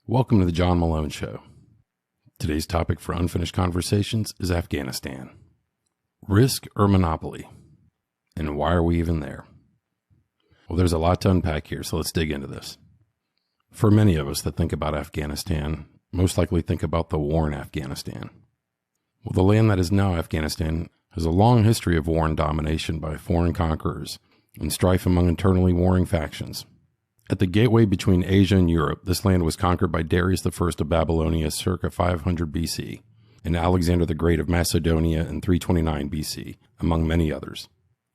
Welcome to the John Malone Show. Today's topic for Unfinished Conversations is Afghanistan. Risk or monopoly? And why are we even there? Well, there's a lot to unpack here, so let's dig into this. For many of us that think about Afghanistan, most likely think about the war in Afghanistan. Well, the land that is now Afghanistan has a long history of war and domination by foreign conquerors and strife among internally warring factions. At the gateway between Asia and Europe, this land was conquered by Darius I of Babylonia circa 500 BC and Alexander the Great of Macedonia in 329 BC, among many others.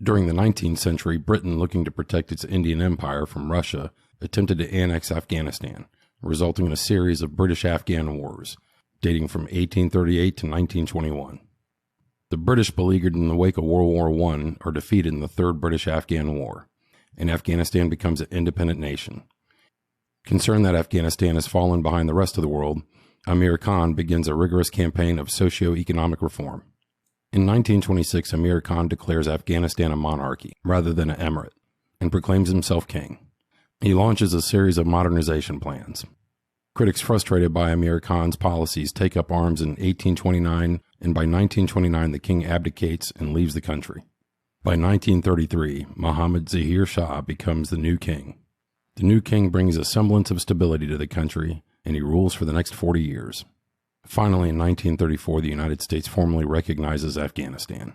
During the 19th century, Britain, looking to protect its Indian Empire from Russia, attempted to annex Afghanistan, resulting in a series of British-Afghan wars, dating from 1838 to 1921. The British, beleaguered in the wake of World War I, are defeated in the Third British-Afghan War, and Afghanistan becomes an independent nation. Concerned that Afghanistan has fallen behind the rest of the world, Amir Khan begins a rigorous campaign of socio-economic reform. In 1926, Amir Khan declares Afghanistan a monarchy rather than an emirate and proclaims himself king. He launches a series of modernization plans. Critics frustrated by Amir Khan's policies take up arms in 1829, and by 1929 the king abdicates and leaves the country. By 1933, Mohammad Zahir Shah becomes the new king. The new king brings a semblance of stability to the country, and he rules for the next 40 years. Finally, in 1934, the United States formally recognizes Afghanistan.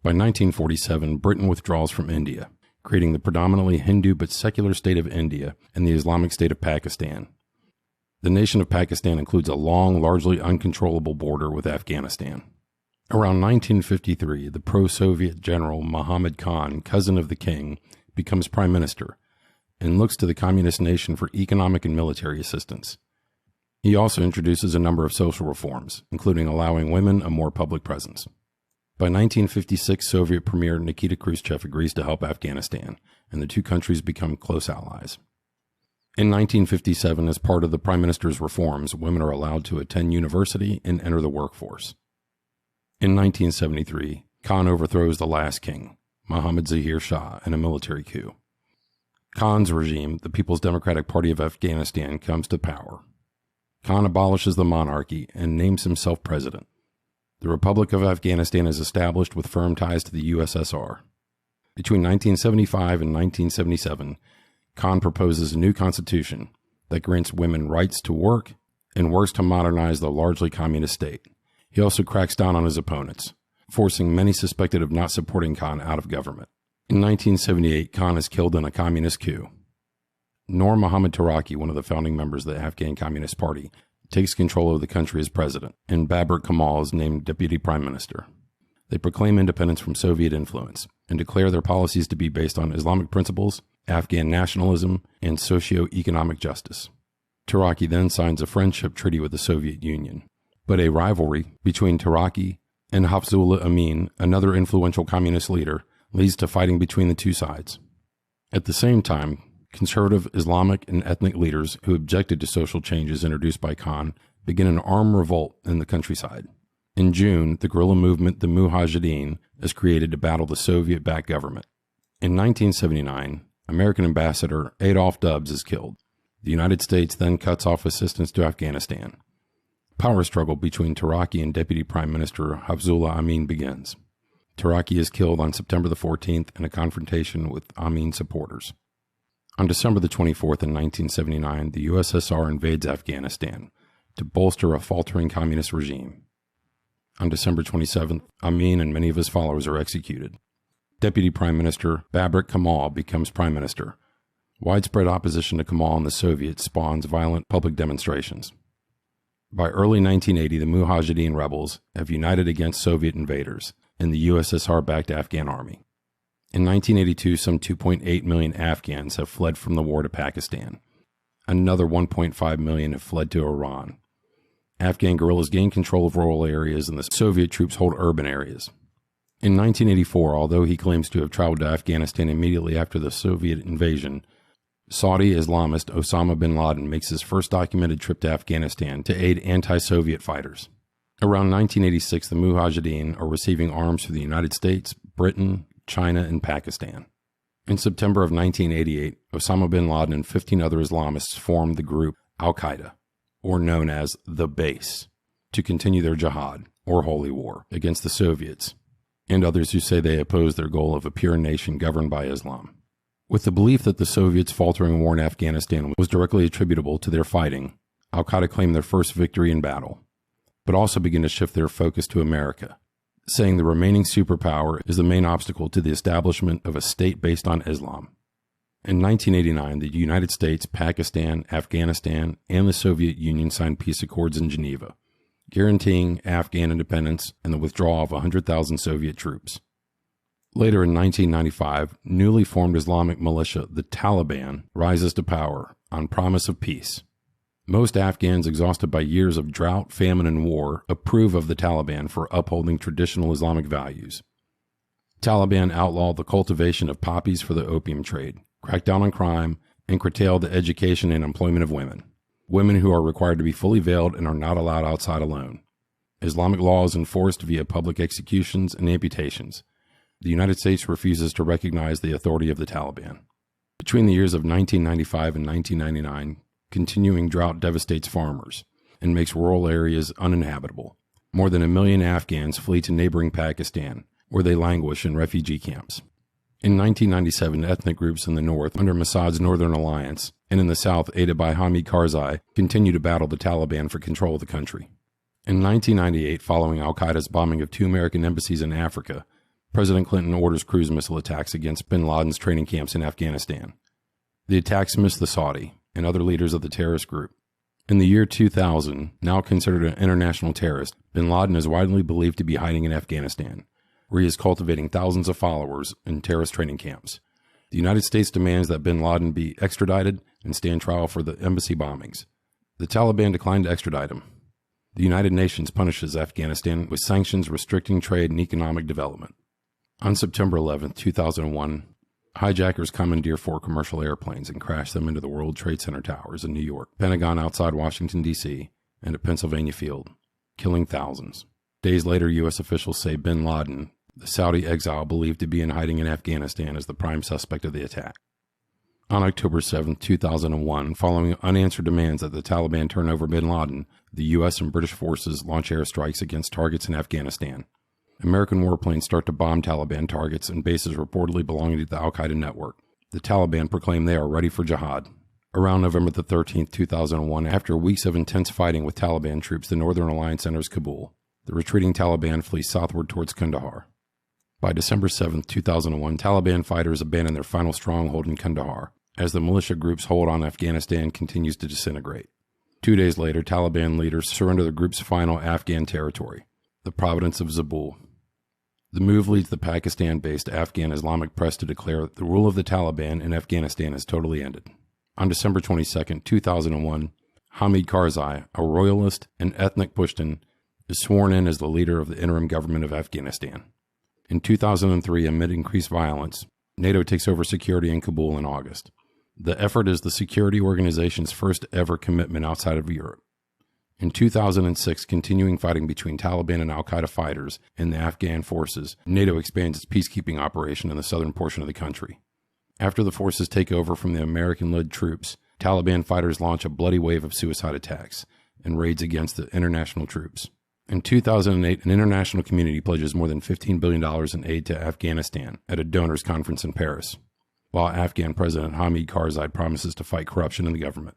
By 1947, Britain withdraws from India, creating the predominantly Hindu but secular state of India and the Islamic state of Pakistan. The nation of Pakistan includes a long, largely uncontrollable border with Afghanistan. Around 1953, the pro-Soviet general Muhammad Khan, cousin of the king, becomes prime minister and looks to the communist nation for economic and military assistance. He also introduces a number of social reforms, including allowing women a more public presence. By 1956, Soviet Premier Nikita Khrushchev agrees to help Afghanistan, and the two countries become close allies. In 1957, as part of the prime minister's reforms, women are allowed to attend university and enter the workforce. In 1973, Khan overthrows the last king, Mohammad Zahir Shah, in a military coup. Khan's regime, the People's Democratic Party of Afghanistan, comes to power. Khan abolishes the monarchy and names himself president. The Republic of Afghanistan is established with firm ties to the USSR. Between 1975 and 1977, Khan proposes a new constitution that grants women rights to work and works to modernize the largely communist state. He also cracks down on his opponents, forcing many suspected of not supporting Khan out of government. In 1978, Khan is killed in a communist coup. Nur Muhammad Taraki, one of the founding members of the Afghan Communist Party, takes control of the country as president, and Babur Kemal is named deputy prime minister. They proclaim independence from Soviet influence and declare their policies to be based on Islamic principles, Afghan nationalism, and socio-economic justice. Taraki then signs a friendship treaty with the Soviet Union. But a rivalry between Taraki and Hafizullah Amin, another influential communist leader, leads to fighting between the two sides. At the same time, conservative Islamic and ethnic leaders who objected to social changes introduced by Khan begin an armed revolt in the countryside. In June, the guerrilla movement, the Mujahideen, is created to battle the Soviet-backed government. In 1979, American ambassador Adolph Dubs is killed. The United States then cuts off assistance to Afghanistan. Power struggle between Taraki and Deputy Prime Minister Hafizullah Amin begins. Taraki is killed on September the 14th in a confrontation with Amin supporters. On December the 24th in 1979, the USSR invades Afghanistan to bolster a faltering communist regime. On December 27th, Amin and many of his followers are executed. Deputy Prime Minister Babur Kemal becomes Prime Minister. Widespread opposition to Kemal and the Soviets spawns violent public demonstrations. By early 1980, the Mujahideen rebels have united against Soviet invaders and the USSR-backed Afghan army. In 1982, some 2.8 million Afghans have fled from the war to Pakistan. Another 1.5 million have fled to Iran. Afghan guerrillas gain control of rural areas and the Soviet troops hold urban areas. In 1984, although he claims to have traveled to Afghanistan immediately after the Soviet invasion, Saudi Islamist Osama bin Laden makes his first documented trip to Afghanistan to aid anti-Soviet fighters. Around 1986, the Mujahideen are receiving arms from the United States, Britain, China, and Pakistan. In September of 1988, Osama bin Laden and 15 other Islamists formed the group Al-Qaeda, or known as the base, to continue their jihad, or holy war, against the Soviets, and others who say they oppose their goal of a pure nation governed by Islam. With the belief that the Soviets' faltering war in Afghanistan was directly attributable to their fighting, al-Qaeda claimed their first victory in battle, but also began to shift their focus to America, saying the remaining superpower is the main obstacle to the establishment of a state based on Islam. In 1989, the United States, Pakistan, Afghanistan, and the Soviet Union signed peace accords in Geneva, guaranteeing Afghan independence and the withdrawal of 100,000 Soviet troops. Later in 1995, newly formed Islamic militia, the Taliban, rises to power on promise of peace. Most Afghans, exhausted by years of drought, famine, and war, approve of the Taliban for upholding traditional Islamic values. Taliban outlawed the cultivation of poppies for the opium trade, cracked down on crime, and curtailed the education and employment of women. Women who are required to be fully veiled and are not allowed outside alone. Islamic law is enforced via public executions and amputations. The United States refuses to recognize the authority of the Taliban. Between the years of 1995 and 1999, continuing drought devastates farmers and makes rural areas uninhabitable. More than 1 million Afghans flee to neighboring Pakistan, where they languish in refugee camps. In 1997, ethnic groups in the north, under Mossad's Northern Alliance, and in the south, aided by Hamid Karzai, continue to battle the Taliban for control of the country. In 1998, following al-Qaeda's bombing of 2 American embassies in Africa, President Clinton orders cruise missile attacks against bin Laden's training camps in Afghanistan. The attacks missed the Saudi and other leaders of the terrorist group. In the year 2000, now considered an international terrorist, bin Laden is widely believed to be hiding in Afghanistan, where he is cultivating thousands of followers in terrorist training camps. The United States demands that bin Laden be extradited and stand trial for the embassy bombings. The Taliban declined to extradite him. The United Nations punishes Afghanistan with sanctions restricting trade and economic development. On September 11, 2001, hijackers commandeer 4 commercial airplanes and crash them into the World Trade Center towers in New York, Pentagon outside Washington, D.C., and at Pennsylvania Field, killing thousands. Days later, U.S. officials say bin Laden, the Saudi exile believed to be in hiding in Afghanistan, is the prime suspect of the attack. On October 7, 2001, following unanswered demands that the Taliban turn over bin Laden, the U.S. and British forces launch airstrikes against targets in Afghanistan. American warplanes start to bomb Taliban targets and bases reportedly belonging to the al-Qaeda network. The Taliban proclaim they are ready for jihad. Around November 13, 2001, after weeks of intense fighting with Taliban troops, the Northern Alliance enters Kabul. The retreating Taliban flee southward towards Kandahar. By December 7, 2001, Taliban fighters abandon their final stronghold in Kandahar, as the militia group's hold on Afghanistan continues to disintegrate. 2 days later, Taliban leaders surrender the group's final Afghan territory, the province of Zabul. The move leads the Pakistan-based Afghan Islamic press to declare the rule of the Taliban in Afghanistan has totally ended. On December 22, 2001, Hamid Karzai, a royalist and ethnic Pushtun, is sworn in as the leader of the interim government of Afghanistan. In 2003, amid increased violence, NATO takes over security in Kabul in August. The effort is the security organization's first ever commitment outside of Europe. In 2006, continuing fighting between Taliban and al-Qaeda fighters and the Afghan forces, NATO expands its peacekeeping operation in the southern portion of the country. After the forces take over from the American-led troops, Taliban fighters launch a bloody wave of suicide attacks and raids against the international troops. In 2008, an international community pledges more than $15 billion in aid to Afghanistan at a donors conference in Paris, while Afghan President Hamid Karzai promises to fight corruption in the government.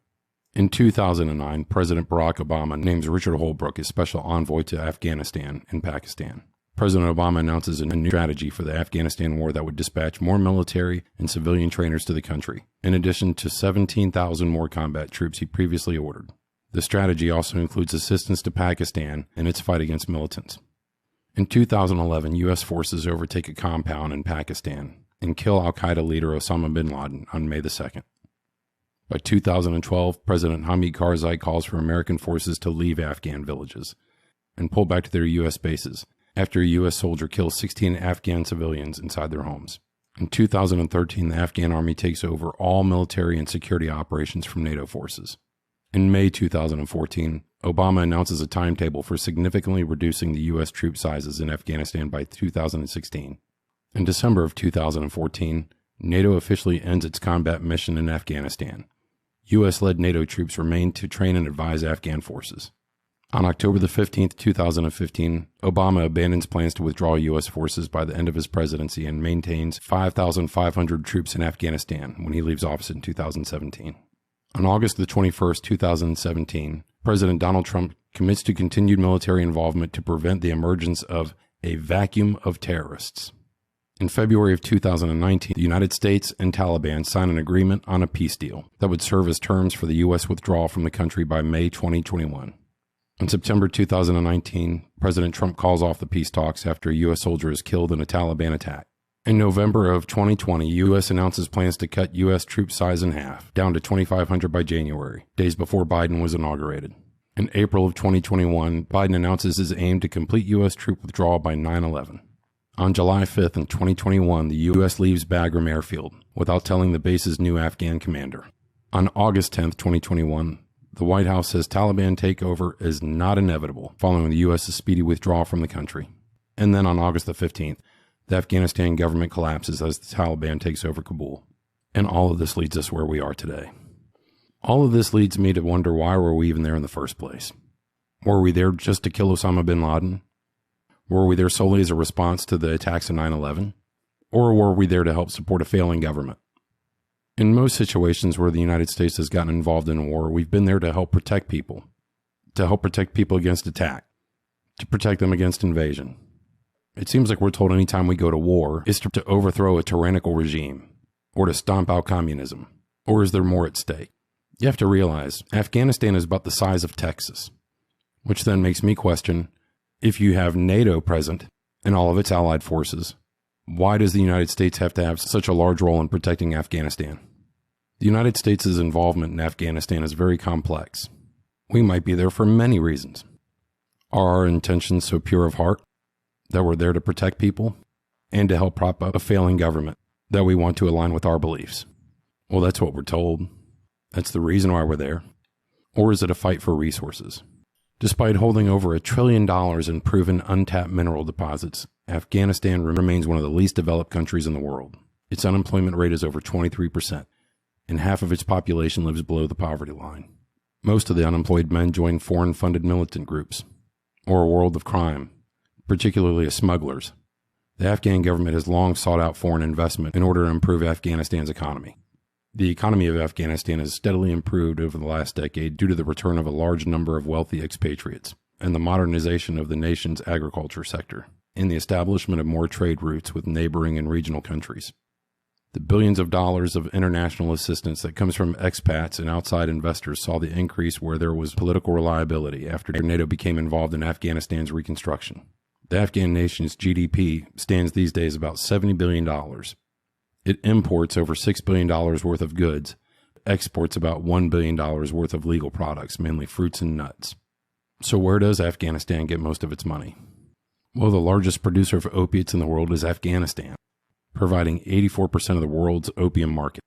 In 2009, President Barack Obama names Richard Holbrooke his special envoy to Afghanistan and Pakistan. President Obama announces a new strategy for the Afghanistan war that would dispatch more military and civilian trainers to the country, in addition to 17,000 more combat troops he previously ordered. The strategy also includes assistance to Pakistan in its fight against militants. In 2011, U.S. forces overtake a compound in Pakistan and kill al-Qaeda leader Osama bin Laden on May 2nd. By 2012, President Hamid Karzai calls for American forces to leave Afghan villages and pull back to their U.S. bases after a U.S. soldier kills 16 Afghan civilians inside their homes. In 2013, the Afghan army takes over all military and security operations from NATO forces. In May 2014, Obama announces a timetable for significantly reducing the U.S. troop sizes in Afghanistan by 2016. In December of 2014, NATO officially ends its combat mission in Afghanistan. U.S.-led NATO troops remained to train and advise Afghan forces. On October the 15th, 2015, Obama abandons plans to withdraw U.S. forces by the end of his presidency and maintains 5,500 troops in Afghanistan when he leaves office in 2017. On August the 21st, 2017, President Donald Trump commits to continued military involvement to prevent the emergence of a vacuum of terrorists. In February of 2019, the United States and Taliban signed an agreement on a peace deal that would serve as terms for the U.S. withdrawal from the country by May 2021. In September 2019, President Trump calls off the peace talks after a U.S. soldier is killed in a Taliban attack. In November of 2020, U.S. announces plans to cut U.S. troop size in half, down to 2,500 by January, days before Biden was inaugurated. In April of 2021, Biden announces his aim to complete U.S. troop withdrawal by 9/11. On July 5th in 2021, the U.S. leaves Bagram Airfield without telling the base's new Afghan commander. On August 10th, 2021, the White House says Taliban takeover is not inevitable following the U.S.'s speedy withdrawal from the country. And then on August the 15th, the Afghanistan government collapses as the Taliban takes over Kabul. And all of this leads us where we are today. All of this leads me to wonder, why were we even there in the first place? Were we there just to kill Osama bin Laden? Were we there solely as a response to the attacks of 9/11? Or were we there to help support a failing government? In most situations where the United States has gotten involved in war, we've been there to help protect people against attack, to protect them against invasion. It seems like we're told anytime we go to war is to overthrow a tyrannical regime, or to stomp out communism. Or is there more at stake? You have to realize, Afghanistan is about the size of Texas, which then makes me question, if you have NATO present and all of its allied forces, why does the United States have to have such a large role in protecting Afghanistan? The United States' involvement in Afghanistan is very complex. We might be there for many reasons. Are our intentions so pure of heart that we're there to protect people and to help prop up a failing government that we want to align with our beliefs? Well, that's what we're told. That's the reason why we're there. Or is it a fight for resources? Despite holding over $1 trillion in proven untapped mineral deposits, Afghanistan remains one of the least developed countries in the world. Its unemployment rate is over 23%, and half of its population lives below the poverty line. Most of the unemployed men join foreign-funded militant groups, or a world of crime, particularly as smugglers. The Afghan government has long sought out foreign investment in order to improve Afghanistan's economy. The economy of Afghanistan has steadily improved over the last decade due to the return of a large number of wealthy expatriates and the modernization of the nation's agriculture sector and the establishment of more trade routes with neighboring and regional countries. The billions of dollars of international assistance that comes from expats and outside investors saw the increase where there was political reliability after NATO became involved in Afghanistan's reconstruction. The Afghan nation's GDP stands these days about $70 billion. It imports over $6 billion worth of goods, exports about $1 billion worth of legal products, mainly fruits and nuts. So where does Afghanistan get most of its money? Well, the largest producer of opiates in the world is Afghanistan, providing 84% of the world's opium market.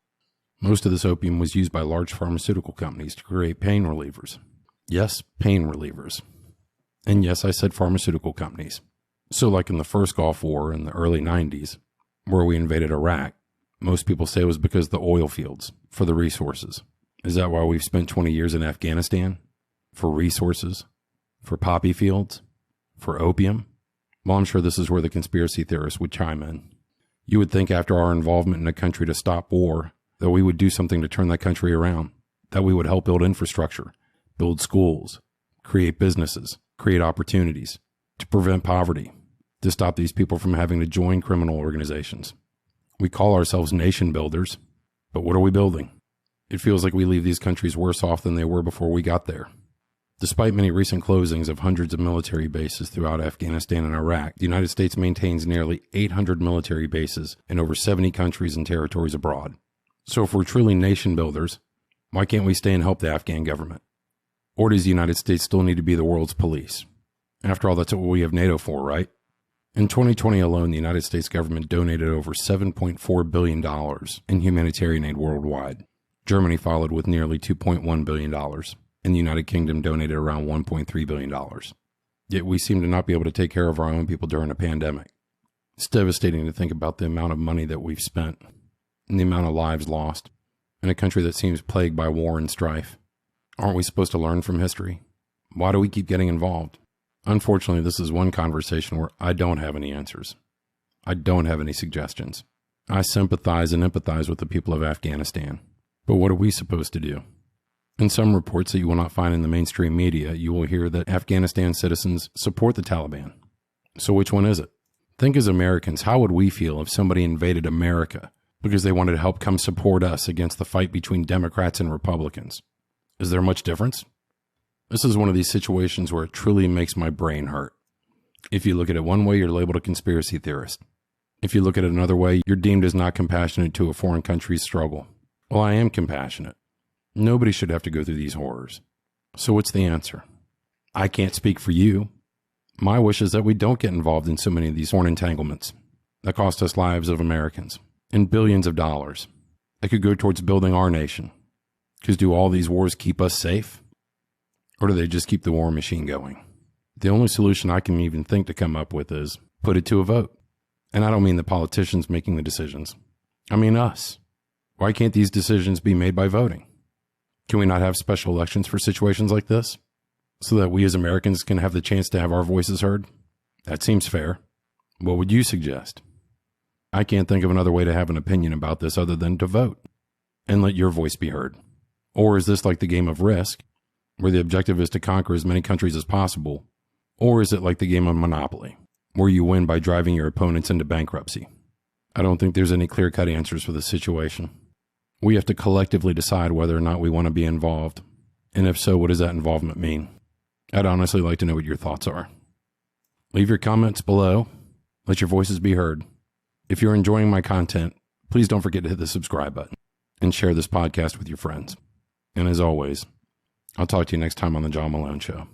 Most of this opium was used by large pharmaceutical companies to create pain relievers. Yes, pain relievers. And yes, I said pharmaceutical companies. So like in the first Gulf War in the early 90s, where we invaded Iraq, most people say it was because of the oil fields, for the resources. Is that why we've spent 20 years in Afghanistan? For resources? For poppy fields? For opium? Well, I'm sure this is where the conspiracy theorists would chime in. You would think after our involvement in a country to stop war, that we would do something to turn that country around, that we would help build infrastructure, build schools, create businesses, create opportunities, to prevent poverty, to stop these people from having to join criminal organizations. We call ourselves nation builders, but what are we building? It feels like we leave these countries worse off than they were before we got there. Despite many recent closings of hundreds of military bases throughout Afghanistan and Iraq, the United States maintains nearly 800 military bases in over 70 countries and territories abroad. So if we're truly nation builders, why can't we stay and help the Afghan government? Or does the United States still need to be the world's police? After all, that's what we have NATO for, right? In 2020 alone, the United States government donated over $7.4 billion in humanitarian aid worldwide. Germany followed with nearly $2.1 billion, and the United Kingdom donated around $1.3 billion. Yet we seem to not be able to take care of our own people during a pandemic. It's devastating to think about the amount of money that we've spent and the amount of lives lost. in a country that seems plagued by war and strife? Aren't we supposed to learn from history? Why do we keep getting involved? Unfortunately, this is one conversation where I don't have any answers. I don't have any suggestions. I sympathize and empathize with the people of Afghanistan. But what are we supposed to do? In some reports that you will not find in the mainstream media, you will hear that Afghanistan citizens support the Taliban. So which one is it? Think as Americans, how would we feel if somebody invaded America because they wanted to help come support us against the fight between Democrats and Republicans? Is there much difference? This is one of these situations where it truly makes my brain hurt. If you look at it one way, you're labeled a conspiracy theorist. If you look at it another way, you're deemed as not compassionate to a foreign country's struggle. Well, I am compassionate. Nobody should have to go through these horrors. So what's the answer? I can't speak for you. My wish is that we don't get involved in so many of these foreign entanglements that cost us lives of Americans and billions of dollars that could go towards building our nation. Because do all these wars keep us safe? Or do they just keep the war machine going? The only solution I can even think to come up with is put it to a vote. And I don't mean the politicians making the decisions. I mean us. Why can't these decisions be made by voting? Can we not have special elections for situations like this? So that we as Americans can have the chance to have our voices heard? That seems fair. What would you suggest? I can't think of another way to have an opinion about this other than to vote and let your voice be heard. Or is this like the game of Risk, where the objective is to conquer as many countries as possible? Or is it like the game of Monopoly, where you win by driving your opponents into bankruptcy? I don't think there's any clear-cut answers for this situation. We have to collectively decide whether or not we want to be involved. And if so, what does that involvement mean? I'd honestly like to know what your thoughts are. Leave your comments below. Let your voices be heard. If you're enjoying my content, please don't forget to hit the subscribe button and share this podcast with your friends. And as always, I'll talk to you next time on The John Malone Show.